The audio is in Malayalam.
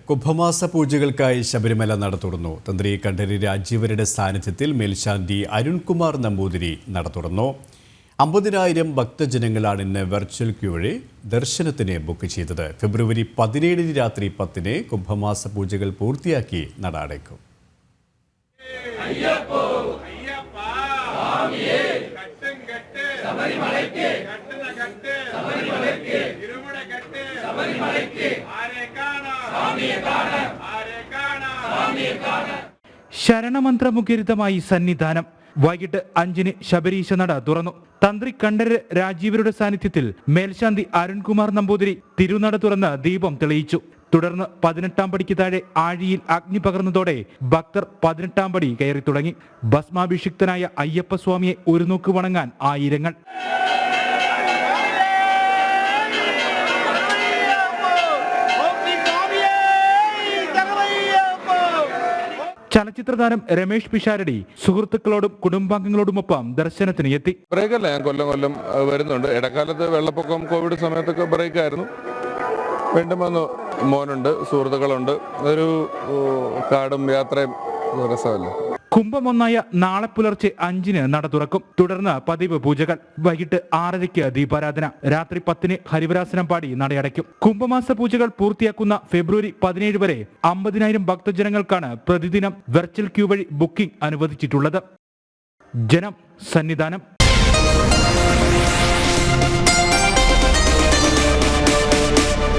കുംഭമാസ പൂജകൾക്കായി ശബരിമല നട തുറന്നു. തന്ത്രി കണ്ഠരര് രാജീവരുടെ സാന്നിധ്യത്തിൽ മേൽശാന്തി അരുൺകുമാർ നമ്പൂതിരി നട തുറന്നു. 50,000 ഭക്തജനങ്ങളാണ് ഇന്ന് വെർച്വൽ ക്യൂ വഴി ദർശനത്തിന് ബുക്ക് ചെയ്തത്. ഫെബ്രുവരി 17 രാത്രി 10 കുംഭമാസ പൂജകൾ പൂർത്തിയാക്കി നട അടയ്ക്കും. ശരണമന്ത്രമുഖരിതമായി സന്നിധാനം. വൈകിട്ട് 5 ശബരീശ നട തുറന്നു. തന്ത്രി കണ്ഠരര് രാജീവരുടെ സാന്നിധ്യത്തിൽ മേൽശാന്തി അരുൺകുമാർ നമ്പൂതിരി തിരുനട തുറന്ന് ദീപം തെളിയിച്ചു. തുടർന്ന് 18-ാം പടിക്ക് താഴെ ആഴിയിൽ അഗ്നി പകർന്നതോടെ ഭക്തർ 18-ാം പടി കയറി തുടങ്ങി. ഭസ്മാഭിഷിക്തനായ അയ്യപ്പസ്വാമിയെ ഒരു നോക്ക് വണങ്ങാൻ ആയിരങ്ങൾ. ചലച്ചിത്രതാരം രമേഷ് പിഷാരടി സുഹൃത്തുക്കളോടും കുടുംബാംഗങ്ങളോടുമൊപ്പം ദർശനത്തിന് എത്തി. ബ്രേക്കല്ല, ഞാൻ കൊല്ലം വരുന്നുണ്ട്. ഇടക്കാലത്ത് വെള്ളപ്പൊക്കം കോവിഡ് സമയത്തൊക്കെ ബ്രേക്കായിരുന്നു. വീണ്ടും വന്നു. മോനുണ്ട്, സുഹൃത്തുക്കളുണ്ട്. അതൊരു കാടും യാത്രയും രസമല്ലേ. കുംഭമൊന്നായ നാളെ പുലർച്ചെ 5 നട തുറക്കും. തുടർന്ന് പതിവ് പൂജകൾ. വൈകിട്ട് 6:30 ദീപാരാധന. രാത്രി 10 ഹരിവരാസനം പാടി നടയടയ്ക്കും. കുംഭമാസ പൂജകൾ പൂർത്തിയാക്കുന്ന ഫെബ്രുവരി 17 വരെ 50,000 ഭക്തജനങ്ങൾക്കാണ് പ്രതിദിനം വെർച്വൽ ക്യൂ വഴി ബുക്കിംഗ് അനുവദിച്ചിട്ടുള്ളത്. ജനം, സന്നിധാനം.